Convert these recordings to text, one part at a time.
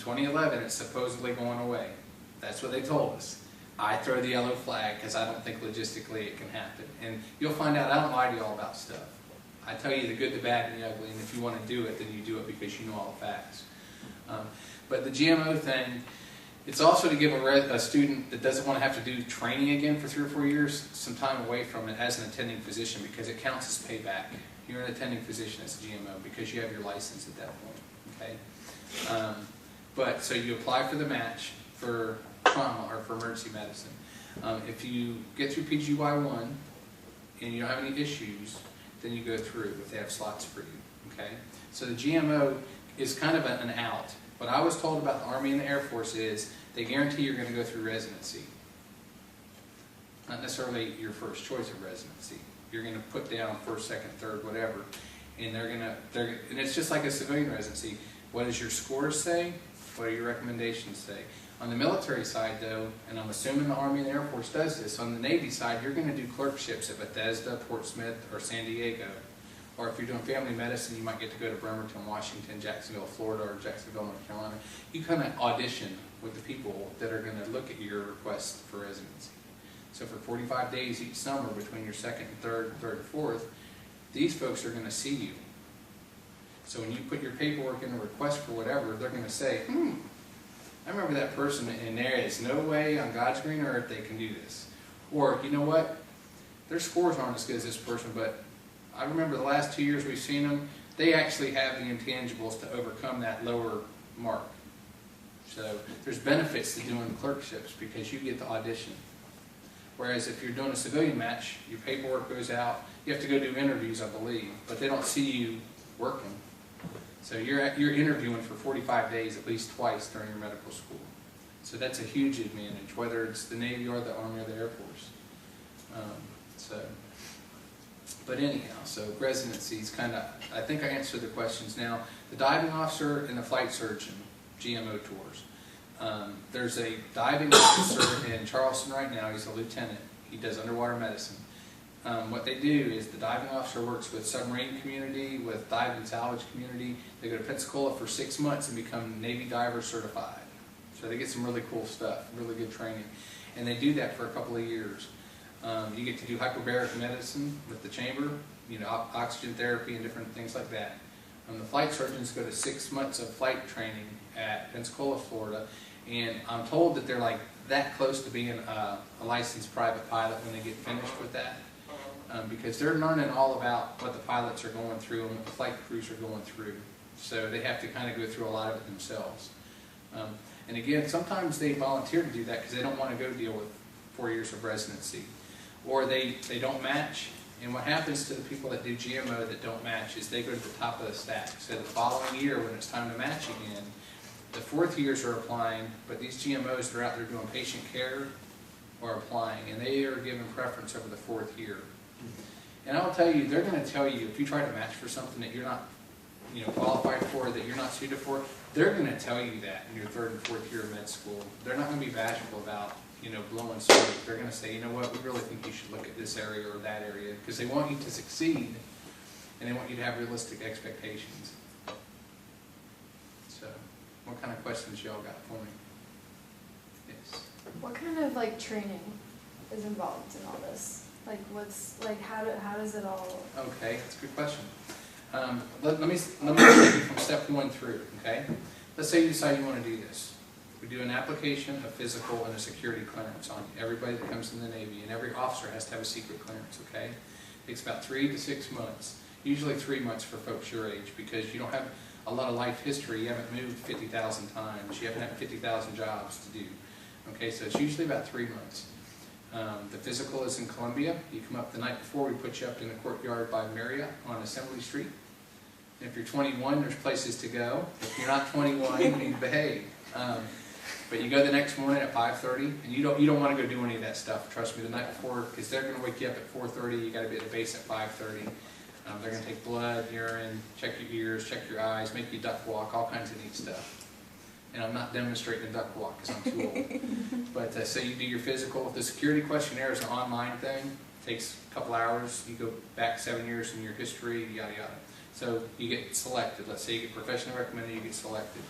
2011, it's supposedly going away. That's what they told us. I throw the yellow flag because I don't think logistically it can happen. And you'll find out I don't lie to you all about stuff. I tell you the good, the bad, and the ugly, and if you want to do it, then you do it because you know all the facts. But the GMO thing, it's also to give a student that doesn't want to have to do training again for 3 or 4 years some time away from it as an attending physician, because it counts as payback. You're an attending physician as a GMO because you have your license at that point. Okay. So you apply for the match for trauma or for emergency medicine. If you get through PGY1 and you don't have any issues, then you go through if they have slots for you. Okay. So the GMO is kind of an out. What I was told about the Army and the Air Force is they guarantee you're going to go through residency. Not necessarily your first choice of residency. You're going to put down first, second, third, whatever, and and it's just like a civilian residency. What does your scores say? What do your recommendations say? On the military side, though, and I'm assuming the Army and the Air Force does this, on the Navy side, you're going to do clerkships at Bethesda, Portsmouth, or San Diego. Or if you're doing family medicine, you might get to go to Bremerton, Washington, Jacksonville, Florida, or Jacksonville, North Carolina. You kind of audition with the people that are going to look at your request for residency. So for 45 days each summer, between your second and third and fourth, these folks are going to see you. So when you put your paperwork in a request for whatever, they're going to say, I remember that person, and there is no way on God's green earth they can do this. Or, you know what, their scores aren't as good as this person, but I remember the last 2 years we've seen them, they actually have the intangibles to overcome that lower mark. So there's benefits to doing clerkships because you get the audition. Whereas if you're doing a civilian match, your paperwork goes out, you have to go do interviews, I believe, but they don't see you working. So you're interviewing for 45 days at least twice during your medical school. So that's a huge advantage, whether it's the Navy or the Army or the Air Force. But anyhow, so residency is kind of, I think I answered the questions now. The diving officer and the flight surgeon, GMO tours. There's a diving officer in Charleston right now. He's a lieutenant. He does underwater medicine. What they do is the diving officer works with submarine community, with diving salvage community. They go to Pensacola for 6 months and become Navy diver certified. So they get some really cool stuff, really good training. And they do that for a couple of years. You get to do hyperbaric medicine with the chamber, oxygen therapy and different things like that. The flight surgeons go to 6 months of flight training at Pensacola, Florida, and I'm told that they're like that close to being a licensed private pilot when they get finished with that, because they're learning all about what the pilots are going through and what the flight crews are going through. So they have to kind of go through a lot of it themselves. And again, sometimes they volunteer to do that because they don't want to go deal with 4 years of residency. Or they don't match, and what happens to the people that do GMO that don't match is they go to the top of the stack. So the following year, when it's time to match again, the fourth years are applying, but these GMOs that are out there doing patient care are applying, and they are given preference over the fourth year. And I'll tell you, they're going to tell you, if you try to match for something that you're not qualified for, that you're not suited for, they're going to tell you that in your third and fourth year of med school. They're not going to be bashful about blowing smoke. They're going to say, you know what, we really think you should look at this area or that area, because they want you to succeed and they want you to have realistic expectations. So, what kind of questions y'all got for me? Yes. What kind of training is involved in all this? How does it all? Okay, that's a good question. Let me take you from step 1 through. Okay, let's say you decide you want to do this. We do an application, a physical, and a security clearance on everybody that comes in the Navy, and every officer has to have a secret clearance, okay? It takes about 3 to 6 months, usually 3 months for folks your age, because you don't have a lot of life history. You haven't moved 50,000 times. You haven't had 50,000 jobs to do, okay? So it's usually about 3 months. The physical is in Columbia. You come up the night before. We put you up in the courtyard by Marriott on Assembly Street. And if you're 21, there's places to go. If you're not 21, you need to behave. But you go the next morning at 5:30, and you don't want to go do any of that stuff. Trust me, the night before, because they're going to wake you up at 4:30. You got to be at the base at 5:30. They're going to take blood, urine, check your ears, check your eyes, make you duck walk, all kinds of neat stuff. And I'm not demonstrating a duck walk because I'm too old. But so you do your physical. The security questionnaire is an online thing. It takes a couple hours. You go back 7 years in your history, yada yada. So you get selected. Let's say you get professionally recommended, you get selected.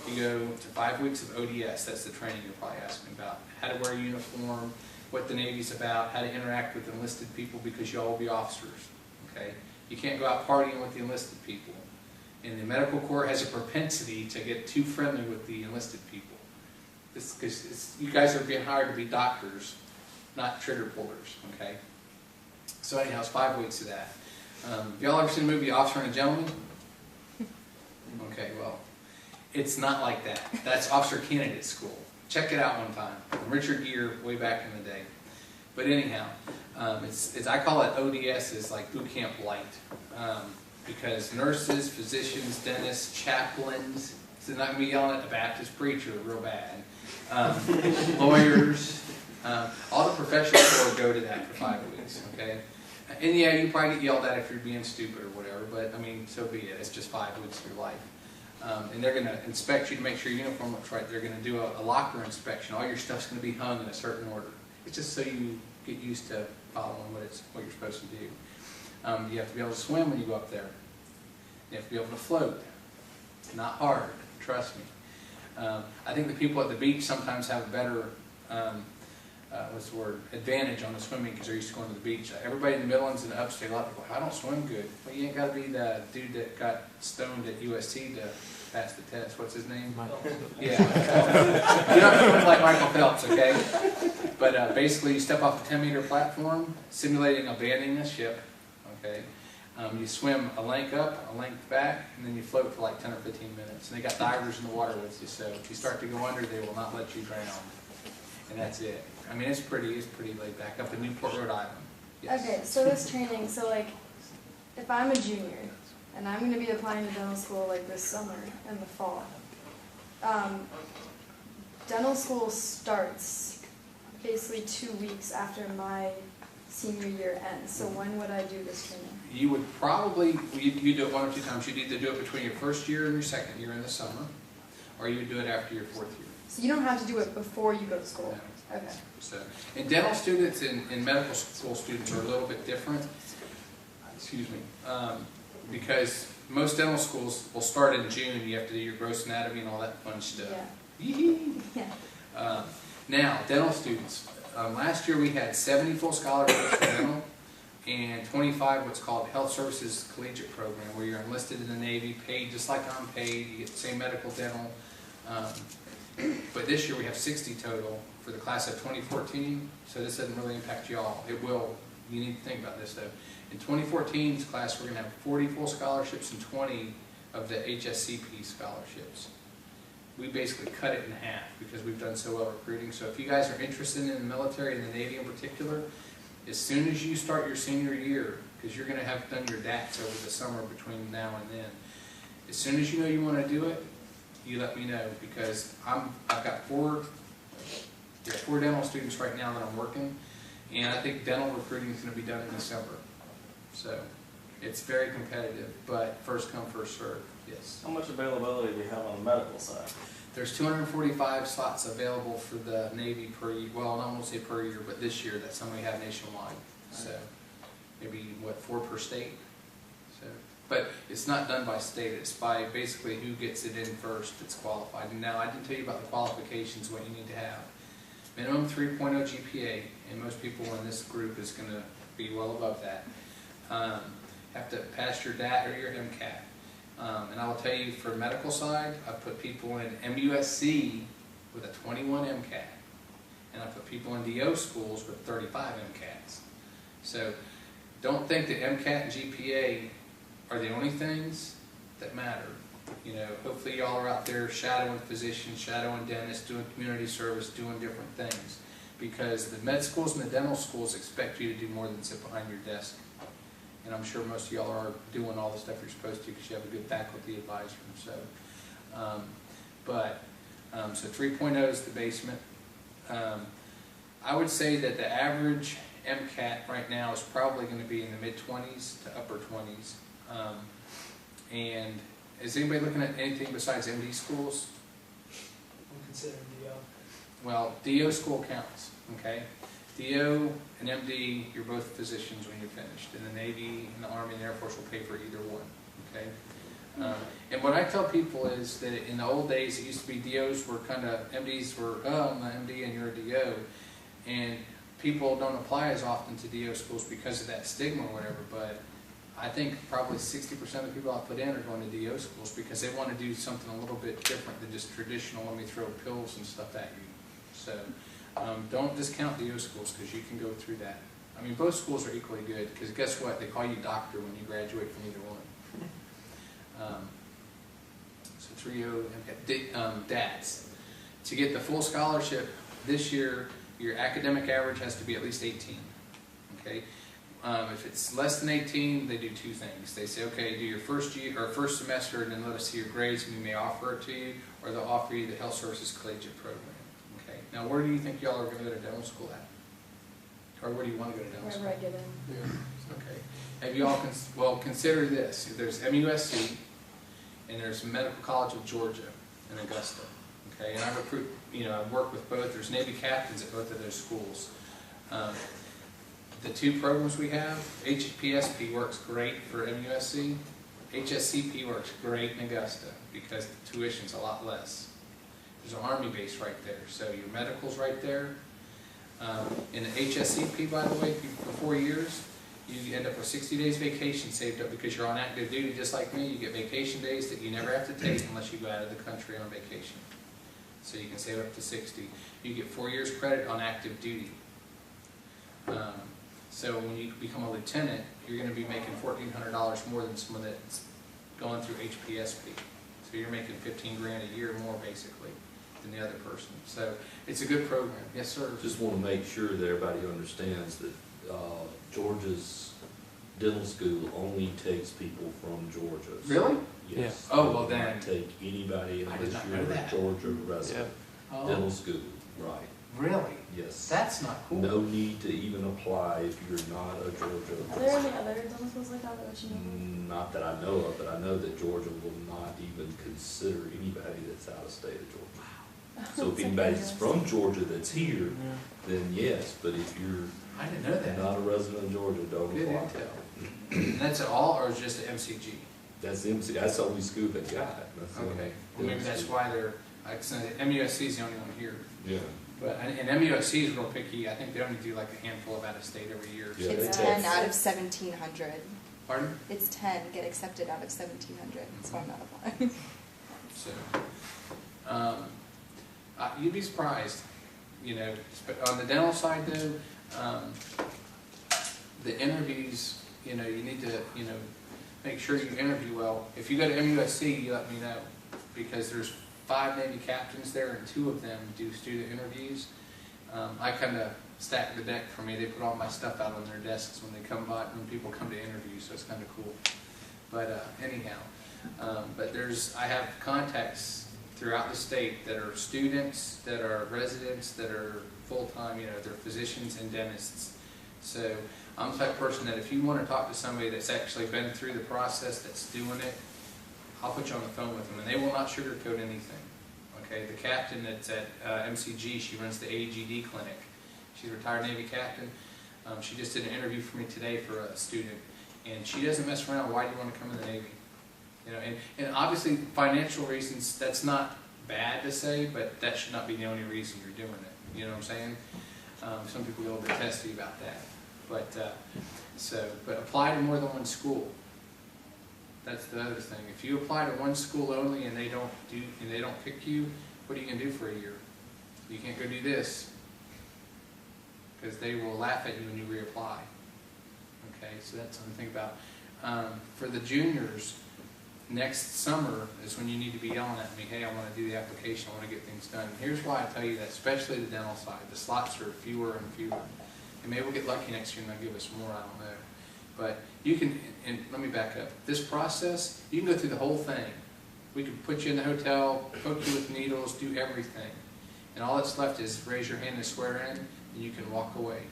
You go to 5 weeks of ODS, that's the training you're probably asking about. How to wear a uniform, what the Navy's about, how to interact with enlisted people because y'all will be officers, okay? You can't go out partying with the enlisted people. And the medical corps has a propensity to get too friendly with the enlisted people. Because you guys are being hired to be doctors, not trigger pullers, okay? So anyhow, it's 5 weeks of that. Y'all ever seen the movie Officer and a Gentleman? Okay, well, it's not like that. That's Officer Candidate School. Check it out one time. Richard Gere, way back in the day. But anyhow, I call it ODS, is like boot camp light. Because nurses, physicians, dentists, chaplains, so not going to be yelling at the Baptist preacher real bad. Lawyers, all the professional corps go to that for 5 weeks, okay? And yeah, you probably get yelled at if you're being stupid or whatever, but I mean, so be it. It's just 5 weeks of your life. And they're going to inspect you to make sure your uniform looks right. They're going to do a locker inspection. All your stuff's going to be hung in a certain order. It's just so you get used to following what you're supposed to do. You have to be able to swim when you go up there. You have to be able to float. Not hard, trust me. I think the people at the beach sometimes have a better, advantage on the swimming because they're used to going to the beach. Everybody in the Midlands and the upstate, a lot of people, I don't swim good. Well, you ain't got to be the dude that got stoned at USC to pass the test. What's his name? Yeah. You don't have to swim like Michael Phelps, okay? But basically, you step off a 10-meter platform, simulating abandoning a ship, okay? You swim a length up, a length back, and then you float for like 10 or 15 minutes. And they got divers in the water with you, so if you start to go under, they will not let you drown. And that's it. I mean, it's pretty laid back up in Newport, Rhode Island. Yes. Okay, so this training, so like, if I'm a junior, and I'm going to be applying to dental school like this summer and the fall, dental school starts basically 2 weeks after my senior year ends. So when would I do this training? You would probably, you do it 1 or 2 times. You'd either do it between your first year and your second year in the summer, or you would do it after your 4th year. So you don't have to do it before you go to school? No. Okay. So, and dental students and medical school students are a little bit different, excuse me, because most dental schools will start in June. You have to do your gross anatomy and all that fun stuff. Yeah. Yeah. Now, dental students, last year we had 70 full scholarships for dental and 25 what's called Health Services Collegiate Program, where you're enlisted in the Navy, paid just like I'm paid, you get the same medical, dental. But this year we have 60 total for the class of 2014, so this doesn't really impact y'all. It will. You need to think about this though. In 2014's class, we're going to have 40 full scholarships and 20 of the HSCP scholarships. We basically cut it in half because we've done so well recruiting. So if you guys are interested in the military and the Navy in particular, as soon as you start your senior year, because you're going to have done your DATs over the summer between now and then, as soon as you know you want to do it, you let me know, because I've got four dental students right now that I'm working, and I think dental recruiting is going to be done in December. So it's very competitive, but first come, first serve. Yes. How much availability do you have on the medical side? There's 245 slots available for the Navy per year. Well, I won't say per year, but this year that's something we have nationwide. So maybe, what, 4 per state? So, but it's not done by state. It's by basically who gets it in first that's qualified. And now I didn't tell you about the qualifications, what you need to have. Minimum 3.0 GPA, and most people in this group is going to be well above that. Have to pass your DAT or your MCAT. And I will tell you, for medical side, I put people in MUSC with a 21 MCAT. And I put people in DO schools with 35 MCATs. So don't think that MCAT and GPA are the only things that matter. You know, hopefully y'all are out there shadowing physicians, shadowing dentists, doing community service, doing different things. Because the med schools and the dental schools expect you to do more than sit behind your desk. And I'm sure most of y'all are doing all the stuff you're supposed to because you have a good faculty advisor. So, so 3.0 is the basement. I would say that the average MCAT right now is probably going to be in the mid-20s to upper 20s. And is anybody looking at anything besides MD schools? I'm considering DO. Well, DO school counts, okay? DO and MD, you're both physicians when you're finished. And the Navy and the Army and the Air Force will pay for either one, okay? And what I tell people is that in the old days, it used to be DOs were kind of, MDs were, oh, I'm an MD and you're a DO. And people don't apply as often to DO schools because of that stigma or whatever, but I think probably 60% of the people I put in are going to DO schools because they want to do something a little bit different than just traditional, let me throw pills and stuff at you. So don't discount DO schools because you can go through that. I mean, both schools are equally good because guess what? They call you doctor when you graduate from either one. So 3.0 DATS. To get the full scholarship this year, your academic average has to be at least 18. Okay. If it's less than 18, they do two things. They say, okay, do your first year or first semester, and then let us see your grades, and we may offer it to you, or they'll offer you the Health Services Collegiate Program. Okay. Now, where do you think y'all are going to go to dental school at? Or where do you want to go to dental school? Wherever I get in. Yeah. Okay. Have you all well, consider this. There's MUSC, and there's Medical College of Georgia in Augusta. Okay. And I recruit. I work with both. There's Navy captains at both of those schools. The two programs we have, HPSP works great for MUSC. HSCP works great in Augusta because the tuition's a lot less. There's an Army base right there, so your medical's right there. In the HSCP, by the way, for 4 years, you end up with 60 days vacation saved up because you're on active duty just like me. You get vacation days that you never have to take unless you go out of the country on vacation. So you can save up to 60. You get 4 years credit on active duty. So when you become a lieutenant, you're going to be making $1,400 more than someone that's going through HPSP. So you're making 15 grand a year more basically than the other person. So it's a good program. Yes, sir. Just want to make sure that everybody understands that Georgia's dental school only takes people from Georgia. Really? Yes. Yeah. Oh, well They do not then. take anybody I did unless not you're know a that. Georgia resident. Oh, Dental school, right, really? yes. That's not cool. No need to even apply if you're not a Georgia Are there any resident. other dental schools like that that you know? Not that I know of, but I know that Georgia will not even consider anybody that's out of state of Georgia. So if That's anybody's interesting. from Georgia that's here, then yes, but if you're I didn't know that. not a resident of Georgia, don't Good apply. intel. And that's at all, or is just the MCG? That's MC, that's the only school that got it. That's the only Okay. Well, maybe that's school. why they're. Like, so MUSC is the only one here. Yeah. But and MUSC is real picky. I think they only do like a handful of out of state every year. Yeah, It's they 10 take- out of 1,700. Pardon? It's 10 get accepted out of 1,700. That's why I'm not applying. So, you'd be surprised, on the dental side though, the interviews, you need to, make sure you interview well. If you go to MUSC, you let me know, because there's 5 Navy captains there and 2 of them do student interviews. I kind of stack the deck for me. They put all my stuff out on their desks when they come by, when people come to interview, so it's kind of cool. But anyhow, I have contacts throughout the state that are students, that are residents, that are full-time, they're physicians and dentists. So I'm the type of person that if you want to talk to somebody that's actually been through the process, that's doing it, I'll put you on the phone with them, and they will not sugarcoat anything. Okay, the captain that's at MCG, she runs the AED clinic. She's a retired Navy captain. She just did an interview for me today for a student, and she doesn't mess around. Why do you want to come in the Navy? And obviously financial reasons, that's not bad to say, but that should not be the only reason you're doing it. You know what I'm saying? Some people get a little bit testy about that. But apply to more than one school. That's the other thing. If you apply to one school only and they don't pick you, what are you gonna do for a year? You can't go do this, because they will laugh at you when you reapply. Okay, so that's something to think about. For the juniors, next summer is when you need to be yelling at me, hey, I want to do the application, I want to get things done. And here's why I tell you that, especially the dental side. The slots are fewer and fewer. And maybe we'll get lucky next year and they'll give us more, I don't know. But you can, and let me back up. This process, you can go through the whole thing. We can put you in the hotel, poke you with needles, do everything. And all that's left is raise your hand and swear in, and you can walk away.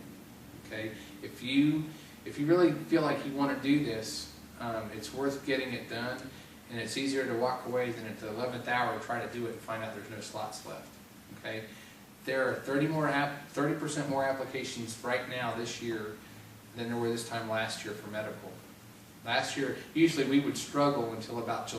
Okay? If you really feel like you want to do this, it's worth getting it done. And it's easier to walk away than at the 11th hour try to do it and find out there's no slots left. Okay? There are 30% more applications right now this year than there were this time last year for medical. Last year, usually we would struggle until about July.